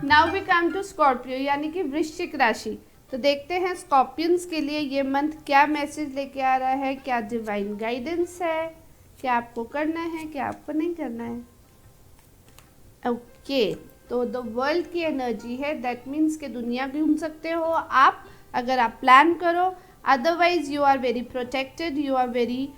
Now we come to Scorpio यानी कि वृश्चिक राशि। तो देखते हैं स्कॉर्पियंस के लिए ये मंथ क्या मैसेज लेके आ रहा है, क्या डिवाइन गाइडेंस है, क्या आपको करना है, क्या आपको नहीं करना है। ओके, तो द वर्ल्ड की एनर्जी है, दैट मीन्स कि दुनिया घूम सकते हो आप अगर आप प्लान करो। Otherwise you are very protected, you are very,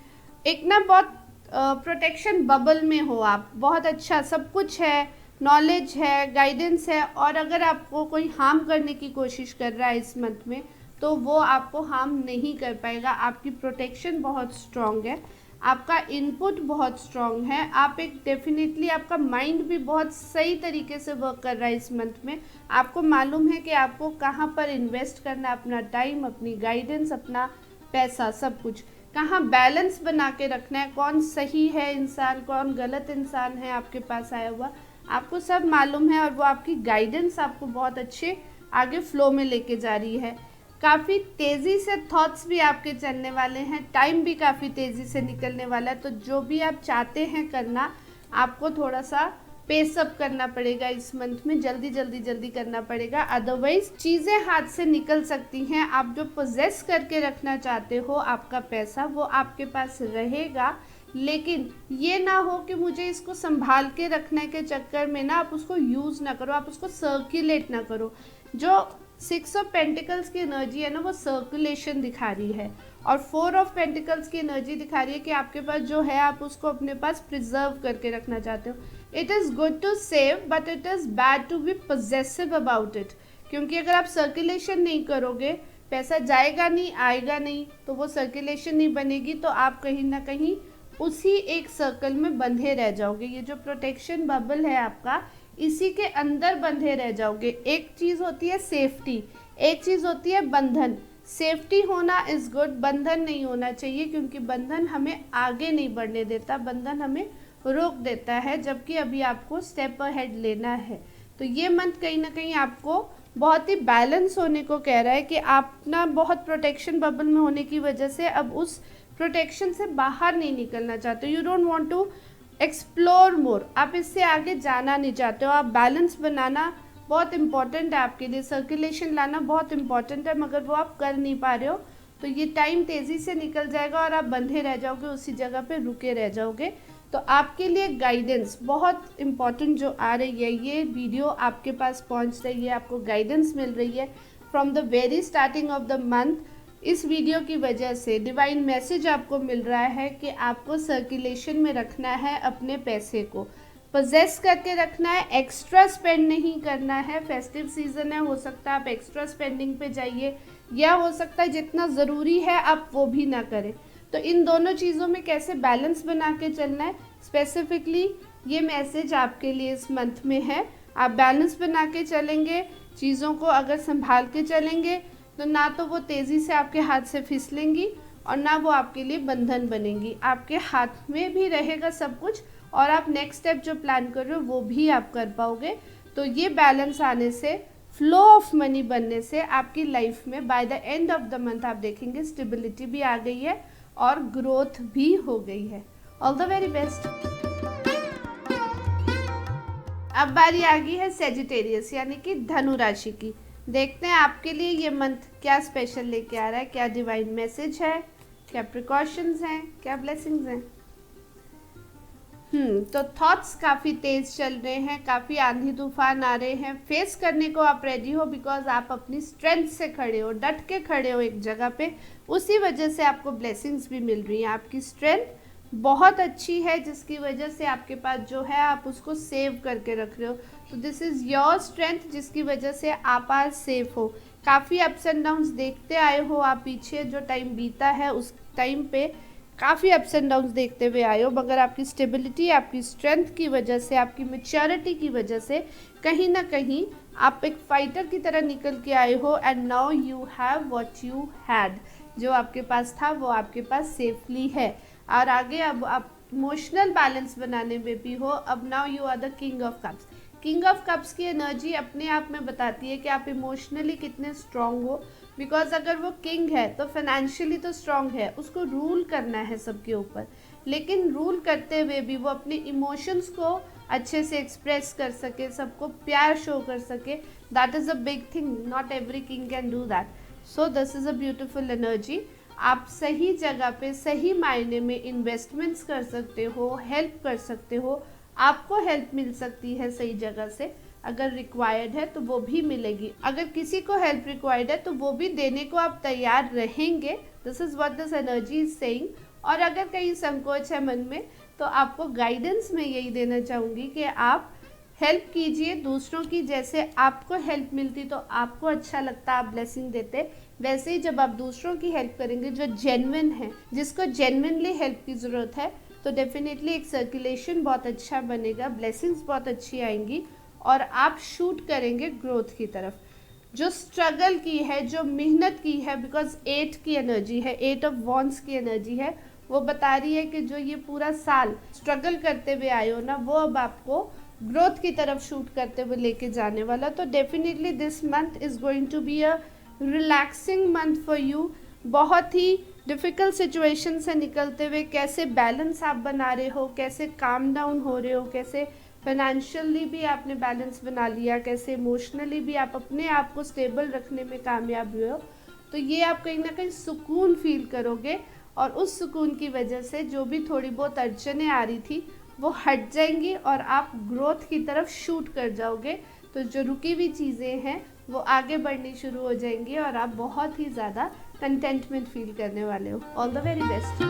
एक ना बहुत प्रोटेक्शन बबल में हो आप, बहुत अच्छा सब कुछ है, नॉलेज है, गाइडेंस है। और अगर आपको कोई हार्म करने की कोशिश कर रहा है इस मंथ में, तो वो आपको हार्म नहीं कर पाएगा। आपकी प्रोटेक्शन बहुत स्ट्रॉन्ग है, आपका इनपुट बहुत स्ट्रॉन्ग है, आप एक डेफिनेटली आपका माइंड भी बहुत सही तरीके से वर्क कर रहा है इस मंथ में। आपको मालूम है कि आपको कहाँ पर इन्वेस्ट करना है अपना टाइम, अपनी गाइडेंस, अपना पैसा, सब कुछ कहाँ बैलेंस बना के रखना है, कौन सही है इंसान, कौन गलत इंसान है आपके पास आया हुआ, आपको सब मालूम है। और वो आपकी गाइडेंस आपको बहुत अच्छे आगे फ्लो में लेके जा रही है। काफ़ी तेज़ी से थॉट्स भी आपके चलने वाले हैं, टाइम भी काफ़ी तेज़ी से निकलने वाला है। तो जो भी आप चाहते हैं करना, आपको थोड़ा सा पेसअप करना पड़ेगा इस मंथ में, जल्दी करना पड़ेगा, अदरवाइज चीज़ें हाथ से निकल सकती हैं। आप जो पोजेस करके रखना चाहते हो आपका पैसा, वो आपके पास रहेगा, लेकिन ये ना हो कि मुझे इसको संभाल के रखने के चक्कर में ना आप उसको यूज़ ना करो, आप उसको सर्कुलेट ना करो। जो 6 ऑफ पेंटिकल्स की एनर्जी है ना, वो सर्कुलेशन दिखा रही है, और 4 ऑफ पेंटिकल्स की एनर्जी दिखा रही है कि आपके पास जो है आप उसको अपने पास प्रिजर्व करके रखना चाहते हो। It is good to save but it is bad to be possessive about it, क्योंकि अगर आप सर्कुलेशन नहीं करोगे, पैसा जाएगा नहीं, आएगा नहीं, तो वो सर्कुलेशन नहीं बनेगी, तो आप कहीं ना कहीं उसी एक सर्कल में बंधे रह जाओगे। ये जो प्रोटेक्शन बबल है आपका, इसी के अंदर बंधे रह जाओगे। एक चीज़ होती है सेफ्टी, एक चीज़ होती है बंधन। सेफ्टी होना इज़ गुड, बंधन नहीं होना चाहिए, क्योंकि बंधन हमें आगे नहीं बढ़ने देता, बंधन हमें रोक देता है, जबकि अभी आपको स्टेप अहेड लेना है। तो ये मंथ कहीं ना कहीं आपको बहुत ही बैलेंस होने को कह रहा है कि आप ना बहुत प्रोटेक्शन बबल में होने की वजह से अब उस प्रोटेक्शन से बाहर नहीं निकलना चाहते, you don't want to explore more, आप इससे आगे जाना नहीं चाहते हो। आप बैलेंस बनाना बहुत इंपॉर्टेंट है आपके लिए, सर्कुलेशन लाना बहुत इंपॉर्टेंट है, मगर वो आप कर नहीं पा रहे हो। तो ये टाइम तेज़ी से निकल जाएगा और आप बंधे रह जाओगे, उसी जगह पे रुके रह जाओगे। तो आपके लिए गाइडेंस बहुत इम्पॉर्टेंट जो आ रही है, ये वीडियो आपके पास पहुंच रही है, आपको गाइडेंस मिल रही है from the very starting of the month. इस वीडियो की वजह से डिवाइन मैसेज आपको मिल रहा है कि आपको सर्कुलेशन में रखना है अपने पैसे को, पोजेस करके रखना है, एक्स्ट्रा स्पेंड नहीं करना है। फेस्टिव सीजन है, हो सकता है आप एक्स्ट्रा स्पेंडिंग पे जाइए, या हो सकता है जितना ज़रूरी है आप वो भी ना करें। तो इन दोनों चीज़ों में कैसे बैलेंस बना के चलना है, स्पेसिफिकली ये मैसेज आपके लिए इस मंथ में है। आप बैलेंस बना के चलेंगे, चीज़ों को अगर संभाल के चलेंगे तो ना तो वो तेज़ी से आपके हाथ से फिसलेंगी और ना वो आपके लिए बंधन बनेंगी। आपके हाथ में भी रहेगा सब कुछ और आप नेक्स्ट स्टेप जो प्लान कर रहे हो वो भी आप कर पाओगे। तो ये बैलेंस आने से, फ्लो ऑफ मनी बनने से आपकी लाइफ में by the end of the month आप देखेंगे स्टेबिलिटी भी आ गई है और ग्रोथ भी हो गई है। All the very best. अब बारी आ गई है सेजिटेरियस यानी कि धनु राशि की। देखते हैं आपके लिए ये मंथ क्या स्पेशल लेके आ रहा है, क्या डिवाइन मैसेज है, क्या प्रिकॉशंस हैं, क्या ब्लेसिंग्स हैं। तो थॉट्स काफ़ी तेज चल रहे हैं, काफ़ी आंधी तूफान आ रहे हैं, फेस करने को आप रेडी हो बिकॉज आप अपनी स्ट्रेंथ से खड़े हो, डट के खड़े हो एक जगह पे। उसी वजह से आपको ब्लेसिंग्स भी मिल रही हैं। आपकी स्ट्रेंथ बहुत अच्छी है जिसकी वजह से आपके पास जो है आप उसको सेव करके रख रहे हो। तो दिस इज़ योर स्ट्रेंथ जिसकी वजह से आप आज सेफ हो। काफ़ी अप्स एंड डाउन्स देखते आए हो आप, पीछे जो टाइम बीता है उस टाइम पे काफ़ी अप्स एंड डाउन्स देखते हुए आए हो, मगर आपकी स्टेबिलिटी, आपकी स्ट्रेंथ की वजह से, आपकी मैच्योरिटी की वजह से कहीं ना कहीं आप एक फाइटर की तरह निकल के आए हो। And now you have what you had, जो आपके पास था वो आपके पास सेफली है। और आगे अब आप इमोशनल बैलेंस बनाने में भी हो। अब now you are the king of cups. King of cups की एनर्जी अपने आप में बताती है कि आप इमोशनली कितने स्ट्रांग हो। बिकॉज अगर वो किंग है तो फाइनेंशियली तो स्ट्रांग है, उसको रूल करना है सबके ऊपर, लेकिन रूल करते हुए भी वो अपने इमोशंस को अच्छे से एक्सप्रेस कर सके, सबको प्यार शो कर सके। That is a big thing, not every king can do that. So this is a beautiful energy. आप सही जगह पे सही मायने में इन्वेस्टमेंट्स कर सकते हो, हेल्प कर सकते हो, आपको हेल्प मिल सकती है सही जगह से। अगर रिक्वायर्ड है तो वो भी मिलेगी, अगर किसी को हेल्प रिक्वायर्ड है तो वो भी देने को आप तैयार रहेंगे। This is what this energy is saying. और अगर कहीं संकोच है मन में तो आपको गाइडेंस में यही देना चाहूँगी कि आप हेल्प कीजिए दूसरों की। जैसे आपको हेल्प मिलती तो आपको अच्छा लगता, आप ब्लेसिंग देते, वैसे ही जब आप दूसरों की हेल्प करेंगे जो जेन्युइन है, जिसको जेन्युइनली हेल्प की ज़रूरत है, तो डेफिनेटली एक सर्कुलेशन बहुत अच्छा बनेगा, ब्लेसिंग्स बहुत अच्छी आएंगी और आप शूट करेंगे ग्रोथ की तरफ। जो स्ट्रगल की है, जो मेहनत की है, बिकॉज 8 की एनर्जी है, 8 ऑफ वॉन्ड्स की एनर्जी है, वो बता रही है कि जो ये पूरा साल स्ट्रगल करते हुए आए हो ना, वो अब आपको ग्रोथ की तरफ शूट करते हुए लेके जाने वाला। तो definitely this month is going to be a relaxing month for you. बहुत ही डिफ़िकल्ट सिचुएशन से निकलते हुए कैसे बैलेंस आप बना रहे हो, कैसे काम डाउन हो रहे हो, कैसे फाइनेंशियली भी आपने बैलेंस बना लिया, कैसे इमोशनली भी आप अपने आप को स्टेबल रखने में कामयाब हुए हो। तो ये आप कहीं ना कहीं सुकून फील करोगे और उस सुकून की वजह से जो भी थोड़ी बहुत अड़चनें आ रही थी वो हट जाएंगी और आप ग्रोथ की तरफ शूट कर जाओगे। तो जो रुकी हुई चीज़ें हैं वो आगे बढ़नी शुरू हो जाएंगी और आप बहुत ही ज़्यादा कंटेंटमेंट फील करने वाले हो। All the very best.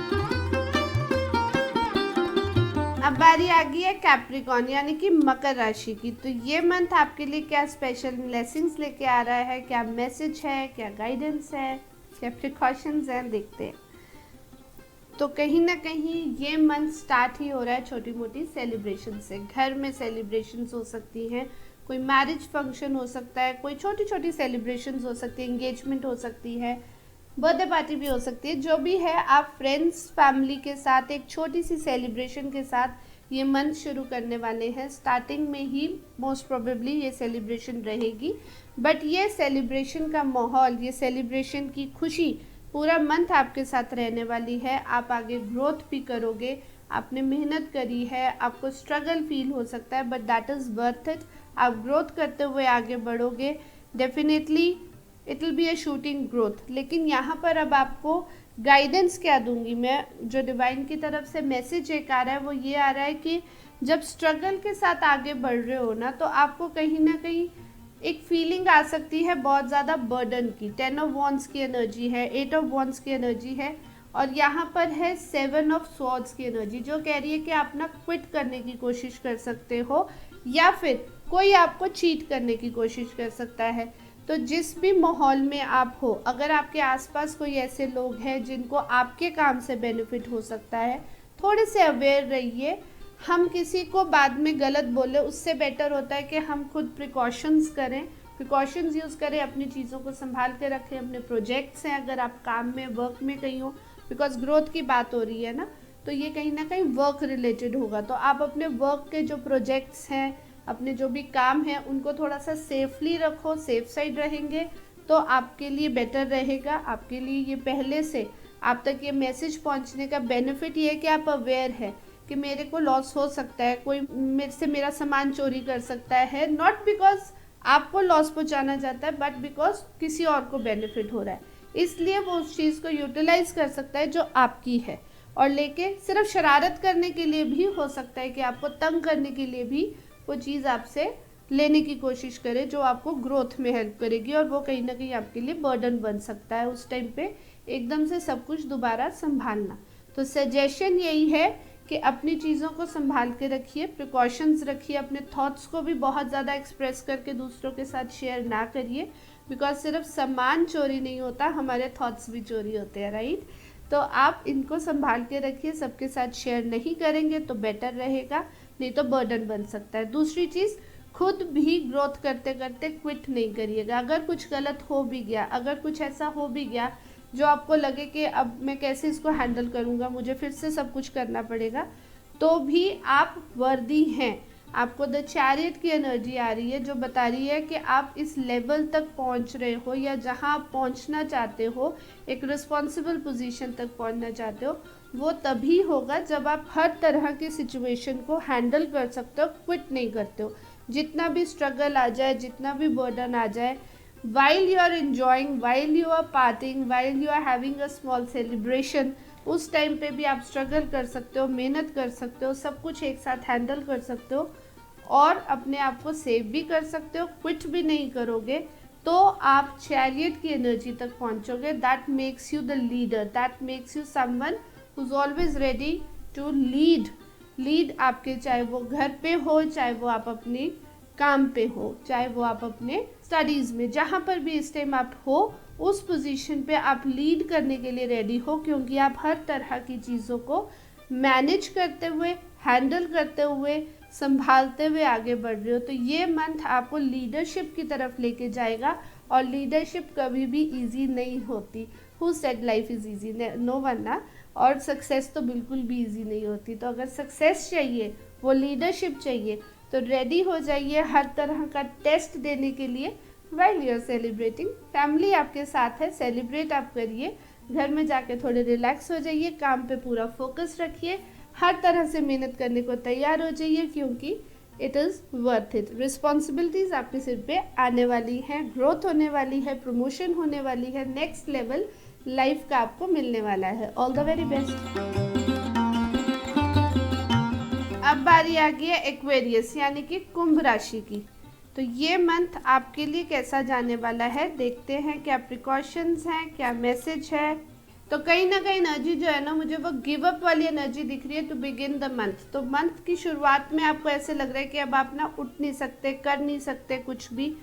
अब बारी आ गई है कैप्रिकॉर्न यानी कि मकर राशि की। तो ये मंथ आपके लिए क्या स्पेशल ब्लेसिंग्स लेके आ रहा है, क्या मैसेज है, क्या गाइडेंस है, क्या प्रिकॉशंस हैं, देखते हैं। तो कहीं ना कहीं ये मंथ स्टार्ट ही हो रहा है छोटी मोटी सेलिब्रेशन से। घर में सेलिब्रेशंस हो सकती हैं, कोई मैरिज फंक्शन हो सकता है, कोई छोटी छोटी सेलिब्रेशंस हो सकती है, एंगेजमेंट हो सकती है, बर्थडे पार्टी भी हो सकती है। जो भी है आप फ्रेंड्स फैमिली के साथ एक छोटी सी सेलिब्रेशन के साथ ये मंथ शुरू करने वाले हैं। स्टार्टिंग में ही मोस्ट प्रोबेबली ये सेलिब्रेशन रहेगी, बट ये सेलिब्रेशन का माहौल, ये सेलिब्रेशन की खुशी पूरा मंथ आपके साथ रहने वाली है। आप आगे ग्रोथ भी करोगे, आपने मेहनत करी है, आपको स्ट्रगल फील हो सकता है, but that is worth it. आप ग्रोथ करते हुए आगे बढ़ोगे, definitely it will be a shooting growth. लेकिन यहाँ पर अब आपको गाइडेंस क्या दूंगी मैं, जो डिवाइन की तरफ से मैसेज एक आ रहा है वो ये आ रहा है कि जब स्ट्रगल के साथ आगे बढ़ रहे हो ना, तो आपको कहीं ना कहीं एक फीलिंग आ सकती है बहुत ज़्यादा बर्डन की। 10 ऑफ वॉन्ड्स की एनर्जी है, 8 ऑफ वॉन्ड्स की एनर्जी है, और यहाँ पर है 7 ऑफ स्वॉर्ड्स की एनर्जी, जो कह रही है कि आप ना क्विट करने की कोशिश कर सकते हो, या फिर कोई आपको चीट करने की कोशिश कर सकता है। तो जिस भी माहौल में आप हो, अगर आपके आसपास कोई ऐसे लोग हैं जिनको आपके काम से बेनिफिट हो सकता है, थोड़े से अवेयर रहिए। हम किसी को बाद में गलत बोले, उससे बेटर होता है कि हम खुद प्रिकॉशंस करें, प्रिकॉशंस यूज़ करें, अपनी चीज़ों को संभाल के रखें। अपने प्रोजेक्ट्स हैं, अगर आप काम में, वर्क में कहीं हो, बिकॉज ग्रोथ की बात हो रही है ना, तो ये कहीं ना कहीं वर्क रिलेटेड होगा। तो आप अपने वर्क के जो प्रोजेक्ट्स हैं, अपने जो भी काम हैं, उनको थोड़ा सा सेफली रखो। सेफ साइड रहेंगे तो आपके लिए बेटर रहेगा। आपके लिए ये पहले से आप तक ये मैसेज पहुंचने का बेनिफिट ये है कि आप अवेयर है कि मेरे को लॉस हो सकता है, कोई मेरे से मेरा सामान चोरी कर सकता है, नॉट बिकॉज आपको लॉस पहुंचाना चाहता है, बट बिकॉज किसी और को बेनिफिट हो रहा है, इसलिए वो उस चीज़ को यूटिलाइज कर सकता है जो आपकी है, और लेके सिर्फ शरारत करने के लिए भी हो सकता है कि आपको तंग करने के लिए भी वो चीज़ आपसे लेने की कोशिश करे, जो आपको ग्रोथ में हेल्प करेगी, और वो कहीं ना कहीं आपके लिए बर्डन बन सकता है उस टाइम पे एकदम से सब कुछ दोबारा संभालना। तो सजेशन यही है कि अपनी चीज़ों को संभाल के रखिए, प्रिकॉशंस रखिए, अपने थॉट्स को भी बहुत ज़्यादा एक्सप्रेस करके दूसरों के साथ शेयर ना करिए, बिकॉज सिर्फ सामान चोरी नहीं होता, हमारे थॉट्स भी चोरी होते हैं, राइट। तो आप इनको संभाल के रखिए, सबके साथ शेयर नहीं करेंगे तो बेटर रहेगा, नहीं तो बर्डन बन सकता है। दूसरी चीज़, खुद भी ग्रोथ करते करते क्विट नहीं करिएगा। अगर कुछ गलत हो भी गया, अगर कुछ ऐसा हो भी गया जो आपको लगे कि अब मैं कैसे इसको हैंडल करूँगा, मुझे फिर से सब कुछ करना पड़ेगा, तो भी आप वर्दी हैं। आपको द चैरियट की एनर्जी आ रही है जो बता रही है कि आप इस लेवल तक पहुंच रहे हो, या जहां आप पहुंचना चाहते हो, एक रिस्पॉन्सिबल पोजीशन तक पहुंचना चाहते हो, वो तभी होगा जब आप हर तरह की सिचुएशन को हैंडल कर सकते हो, क्विट नहीं करते हो। जितना भी स्ट्रगल आ जाए, जितना भी बर्डन आ जाए, while you are enjoying, while you are partying, while you are having a small celebration, उस टाइम पे भी आप स्ट्रगल कर सकते हो, मेहनत कर सकते हो, सब कुछ एक साथ हैंडल कर सकते हो, और अपने आप को सेव भी कर सकते हो। क्विट भी नहीं करोगे तो आप चैरियट की एनर्जी तक पहुंचोगे। That makes you the leader, that makes you someone who is always ready to lead आपके, चाहे वो घर पे हो, चाहे वो आप अपने काम पे हो, चाहे वो आप अपने स्टडीज़ में, जहाँ पर भी इस टाइम आप हो, उस पोजीशन पे आप लीड करने के लिए रेडी हो, क्योंकि आप हर तरह की चीज़ों को मैनेज करते हुए, हैंडल करते हुए, संभालते हुए आगे बढ़ रहे हो। तो ये मंथ आपको लीडरशिप की तरफ लेके जाएगा, और लीडरशिप कभी भी इजी नहीं होती। Who said life is easy? No one ना। और सक्सेस तो बिल्कुल भी इजी नहीं होती। तो अगर सक्सेस चाहिए, वो लीडरशिप चाहिए, तो रेडी हो जाइए हर तरह का टेस्ट देने के लिए। While you are celebrating, family आपके साथ है, सेलिब्रेट आप करिए, घर में जाके थोड़े रिलैक्स हो जाइए, काम पे पूरा फोकस रखिए, हर तरह से मेहनत करने को तैयार हो जाइए, क्योंकि it is worth it. Responsibilities आपके सिर पे आने वाली हैं, ग्रोथ होने वाली है, प्रमोशन होने वाली है, नेक्स्ट लेवल लाइफ का आपको मिलने वाला है। All the very best. अब बारी आ गई है एक्वेरियस यानी कि कुंभ राशि की। तो ये मंथ आपके लिए कैसा जाने वाला है, देखते हैं क्या प्रिकॉशंस हैं, क्या मैसेज है। तो कहीं ना कहीं एनर्जी जो है ना, मुझे वो गिव अप वाली एनर्जी दिख रही है टू बिगिन द मंथ। तो मंथ की शुरुआत में आपको ऐसे लग रहा है कि अब आप ना उठ नहीं सकते, कर नहीं सकते कुछ भी।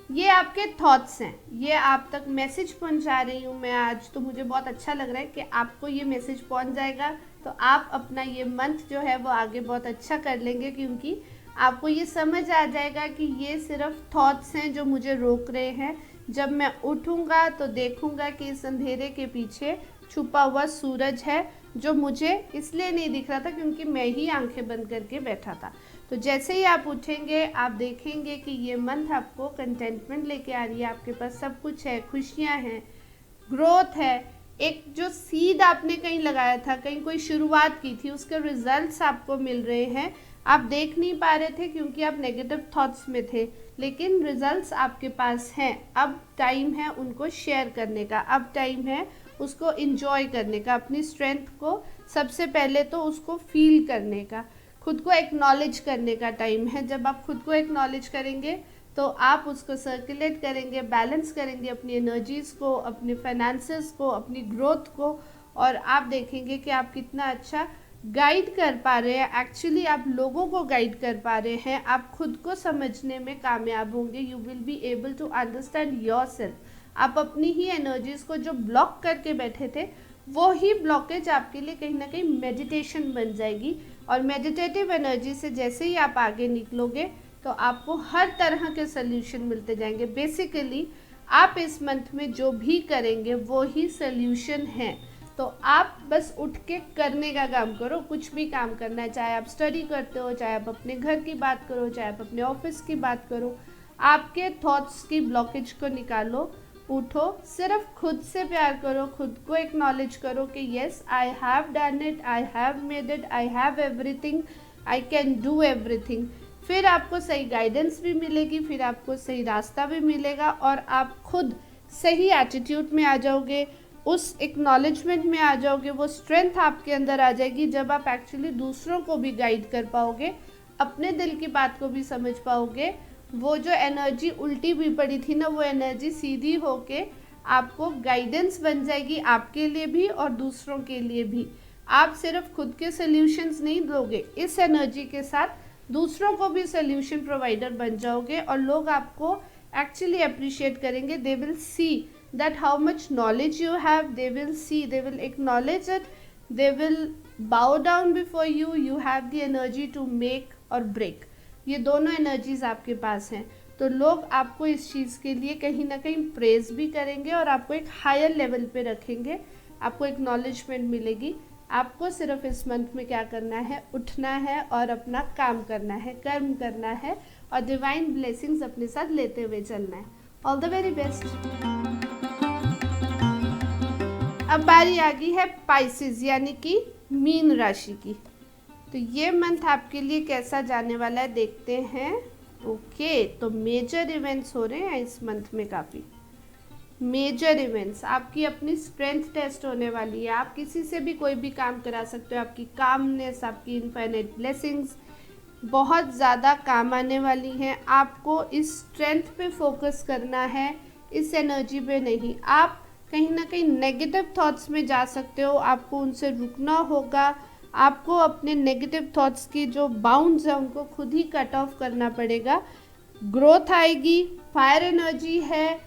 ये आपके थॉट्स हैं, ये आप तक मैसेज पहुंचा रही हूँ मैं आज। तो मुझे बहुत अच्छा लग रहा है कि आपको ये मैसेज पहुंच जाएगा, तो आप अपना ये मंथ जो है वो आगे बहुत अच्छा कर लेंगे, क्योंकि आपको ये समझ आ जाएगा कि ये सिर्फ थॉट्स हैं जो मुझे रोक रहे हैं। जब मैं उठूँगा तो देखूँगा कि इस अंधेरे के पीछे छुपा हुआ सूरज है, जो मुझे इसलिए नहीं दिख रहा था क्योंकि मैं ही आंखें बंद करके बैठा था। तो जैसे ही आप उठेंगे, आप देखेंगे कि ये मंथ आपको कंटेंटमेंट लेके आ रही है, आपके पास सब कुछ है, खुशियाँ हैं, ग्रोथ है। एक जो सीड आपने कहीं लगाया था, कहीं कोई शुरुआत की थी, उसके रिजल्ट्स आपको मिल रहे हैं। आप देख नहीं पा रहे थे क्योंकि आप नेगेटिव थॉट्स में थे, लेकिन रिजल्ट्स आपके पास हैं। अब टाइम है उनको शेयर करने का, अब टाइम है उसको इंजॉय करने का, अपनी स्ट्रेंथ को सबसे पहले तो उसको फील करने का, खुद को एक्नॉलेज करने का टाइम है। जब आप खुद को एक्नॉलेज करेंगे तो आप उसको सर्कुलेट करेंगे, बैलेंस करेंगे अपनी एनर्जीज़ को, अपने फाइनेंसेस को, अपनी ग्रोथ को, और आप देखेंगे कि आप कितना अच्छा गाइड कर पा रहे हैं। एक्चुअली आप लोगों को गाइड कर पा रहे हैं, आप खुद को समझने में कामयाब होंगे। You will be able to understand yourself. आप अपनी ही एनर्जीज़ को जो ब्लॉक करके बैठे थे, वो ही ब्लॉकेज आपके लिए कहीं ना कहीं मेडिटेशन बन जाएगी। और मेडिटेटिव एनर्जी से जैसे ही आप आगे निकलोगे तो आपको हर तरह के सोल्यूशन मिलते जाएंगे। बेसिकली आप इस मंथ में जो भी करेंगे वो ही सोल्यूशन है। तो आप बस उठ के करने का काम करो। कुछ भी काम करना है, चाहे आप स्टडी करते हो, चाहे आप अपने घर की बात करो, चाहे आप अपने ऑफिस की बात करो, आपके थॉट्स की ब्लॉकेज को निकालो, उठो, सिर्फ खुद से प्यार करो, खुद को एक्नॉलेज करो कि yes I have done it, I have made it, I have everything, I can do everything. फिर आपको सही गाइडेंस भी मिलेगी, फिर आपको सही रास्ता भी मिलेगा, और आप खुद सही एटीट्यूड में आ जाओगे, उस एक्नॉलेजमेंट में आ जाओगे, वो स्ट्रेंथ आपके अंदर आ जाएगी जब आप एक्चुअली दूसरों को भी गाइड कर पाओगे, अपने दिल की बात को भी समझ पाओगे। वो जो एनर्जी उल्टी भी पड़ी थी ना, वो एनर्जी सीधी होके आपको गाइडेंस बन जाएगी, आपके लिए भी और दूसरों के लिए भी। आप सिर्फ खुद के सल्यूशंस नहीं दोगे, इस एनर्जी के साथ दूसरों को भी सल्यूशन प्रोवाइडर बन जाओगे, और लोग आपको एक्चुअली अप्रिशिएट करेंगे। They will see that how much knowledge you have, they will see, they will acknowledge it, they will bow down before you, you have the energy to make or break। ये दोनों energies आपके पास हैं, तो लोग आपको इस चीज़ के लिए कहीं ना कहीं प्रेज भी करेंगे और आपको एक हायर लेवल पे रखेंगे, आपको एक्नॉलेजमेंट मिलेगी। आपको सिर्फ इस मंथ में क्या करना है, उठना है और अपना काम करना है, कर्म करना है, और डिवाइन ब्लेसिंग्स अपने साथ लेते हुए चलना है। All the very best. अब बारी आ गई है पाइसेस यानी कि मीन राशि की। तो ये मंथ आपके लिए कैसा जाने वाला है देखते हैं। ओके, तो मेजर इवेंट्स हो रहे हैं इस मंथ में, काफ़ी मेजर इवेंट्स। आपकी अपनी स्ट्रेंथ टेस्ट होने वाली है, आप किसी से भी कोई भी काम करा सकते हो। आपकी कामनेस, आपकी इनफाइनाइट ब्लेसिंग्स बहुत ज़्यादा काम आने वाली हैं। आपको इस स्ट्रेंथ पे फोकस करना है, इस एनर्जी पे नहीं। आप कहीं ना कहीं नेगेटिव थॉट्स में जा सकते हो, आपको उनसे रुकना होगा। आपको अपने नेगेटिव थॉट्स की जो बाउंड्स हैं उनको खुद ही कट ऑफ करना पड़ेगा। ग्रोथ आएगी, फायर एनर्जी है,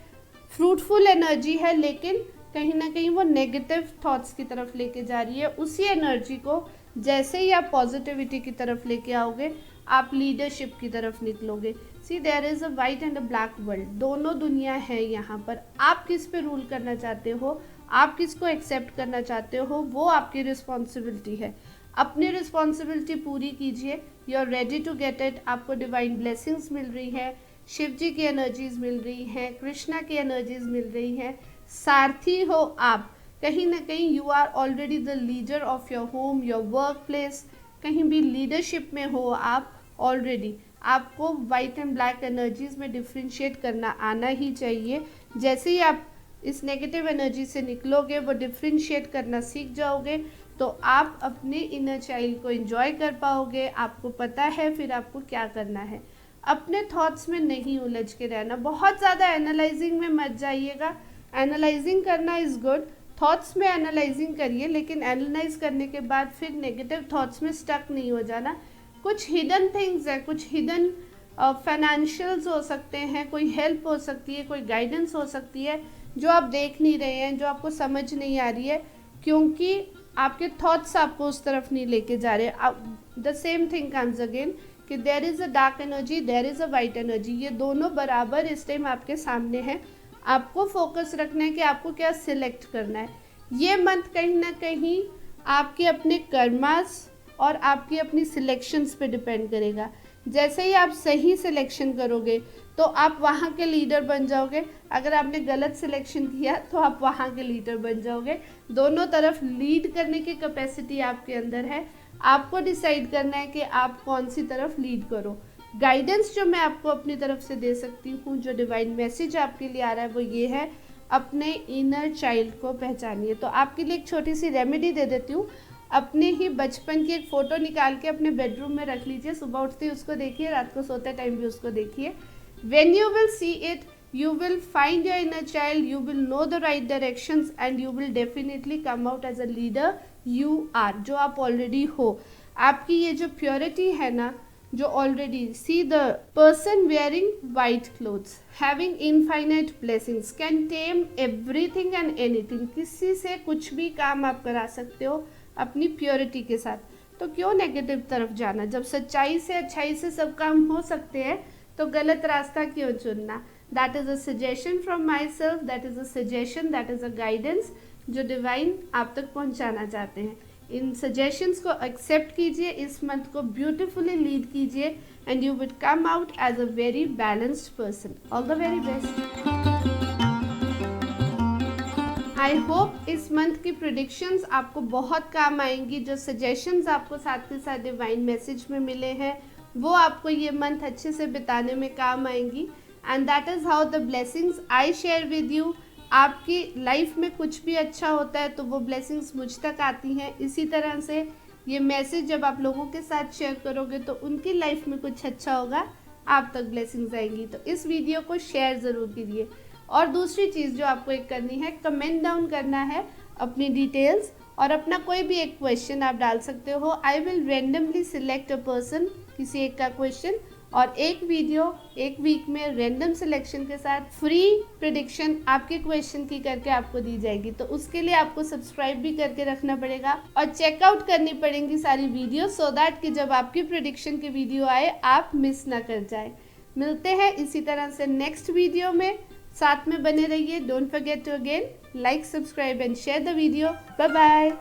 फ्रूटफुल एनर्जी है, लेकिन कहीं ना कहीं वो नेगेटिव थॉट्स की तरफ लेके जा रही है। उसी एनर्जी को जैसे ही आप पॉजिटिविटी की तरफ लेके आओगे, आप लीडरशिप की तरफ निकलोगे। See there is a white and a black world, दोनों दुनिया है यहाँ पर। आप किस पे रूल करना चाहते हो, आप किसको एक्सेप्ट करना चाहते हो, वो आपकी रिस्पॉन्सिबिलिटी है। अपनी रिस्पॉन्सिबिलिटी पूरी कीजिए। You are ready to get it. आपको डिवाइन ब्लेसिंग्स मिल रही है, शिव जी की एनर्जीज मिल रही हैं, कृष्णा की एनर्जीज मिल रही हैं। सारथी हो आप, कहीं ना कहीं you are already the leader of your home, your work place, कहीं भी लीडरशिप में हो आप ऑलरेडी। आपको वाइट एंड ब्लैक एनर्जीज में डिफ्रेंशिएट करना आना ही चाहिए। जैसे ही आप इस नेगेटिव एनर्जी से निकलोगे, वो डिफ्रेंशिएट करना सीख जाओगे, तो आप अपने इनर चाइल्ड को एंजॉय कर पाओगे। आपको पता है फिर आपको क्या करना है। अपने थॉट्स में नहीं उलझ के रहना, बहुत ज़्यादा एनालाइजिंग में मत जाइएगा। एनालाइजिंग करना इज़ गुड, थॉट्स में एनालाइजिंग करिए, लेकिन एनालाइज करने के बाद फिर नेगेटिव थॉट्स में स्टक नहीं हो जाना। कुछ हिडन थिंग्स है, कुछ हिडन फाइनेंशियल्स हो सकते हैं, कोई हेल्प हो सकती है, कोई गाइडेंस हो सकती है जो आप देख नहीं रहे हैं, जो आपको समझ नहीं आ रही है, क्योंकि आपके थॉट्स आपको उस तरफ नहीं लेके जा रहे। The same thing comes again कि there is a dark energy, there is a white energy, ये दोनों बराबर इस टाइम आपके सामने हैं। आपको फोकस रखना है कि आपको क्या सिलेक्ट करना है। ये मंथ कहीं ना कहीं आपके अपने कर्मास और आपकी अपनी सिलेक्शंस पे डिपेंड करेगा। जैसे ही आप सही सिलेक्शन करोगे तो आप वहाँ के लीडर बन जाओगे, अगर आपने गलत सिलेक्शन किया तो आप वहाँ के लीडर बन जाओगे। दोनों तरफ लीड करने की कैपेसिटी आपके अंदर है। आपको डिसाइड करना है कि आप कौन सी तरफ लीड करो। गाइडेंस जो मैं आपको अपनी तरफ से दे सकती हूँ, जो डिवाइन मैसेज आपके लिए आ रहा है, वो ये है, अपने इनर चाइल्ड को पहचानिए। तो आपके लिए एक छोटी सी रेमेडी दे देती हूँ। अपने ही बचपन की एक फ़ोटो निकाल के अपने बेडरूम में रख लीजिए। सुबह उठते ही उसको देखिए, रात को सोते टाइम भी उसको देखिए। When you will see it, you will find your inner child, you will know the right directions and you will definitely come out as a leader you are, जो आप already हो। आपकी ये जो purity है ना, जो already, see the person wearing white clothes, having infinite blessings, can tame everything and anything। किसी से कुछ भी काम आप करा सकते हो अपनी प्योरिटी के साथ। तो क्यों नेगेटिव तरफ जाना, जब सच्चाई से अच्छाई से सब काम हो सकते हैं तो गलत रास्ता क्यों चुनना। That is a suggestion from my self, that is a suggestion, that is a guidance जो डिवाइन आप तक पहुंचाना चाहते हैं। इन सजेशंस को एक्सेप्ट कीजिए, इस मंथ को ब्यूटिफुली लीड कीजिए and you will come out as a very balanced person. All the very best. I hope इस मंथ की प्रिडिक्शंस आपको बहुत काम आएंगी। जो सजेशंस आपको साथ के साथ डिवाइन मैसेज में मिले हैं वो आपको ये मंथ अच्छे से बिताने में काम आएंगी। And that is how the blessings I share with you. आपकी लाइफ में कुछ भी अच्छा होता है तो वो ब्लेसिंग्स मुझ तक आती हैं। इसी तरह से ये मैसेज जब आप लोगों के साथ शेयर करोगे तो उनकी लाइफ में कुछ अच्छा होगा, आप तक ब्लेसिंग्स आएंगी। तो इस वीडियो को शेयर ज़रूर कीजिए। और दूसरी चीज़ जो आपको एक करनी है, कमेंट डाउन करना है अपनी डिटेल्स और अपना कोई भी एक क्वेश्चन आप डाल सकते हो। I will randomly select a person, किसी एक का क्वेश्चन, और एक वीडियो एक वीक में रैंडम सिलेक्शन के साथ फ्री प्रेडिक्शन आपके क्वेश्चन की करके आपको दी जाएगी। तो उसके लिए आपको सब्सक्राइब भी करके रखना पड़ेगा और चेकआउट करनी पड़ेंगी सारी वीडियो, सो दैट कि जब आपकी प्रेडिक्शन की वीडियो आए आप मिस ना कर जाए। मिलते हैं इसी तरह से नेक्स्ट वीडियो में, साथ में बने रहिए। Don't forget to again like, subscribe and share the video. Bye bye.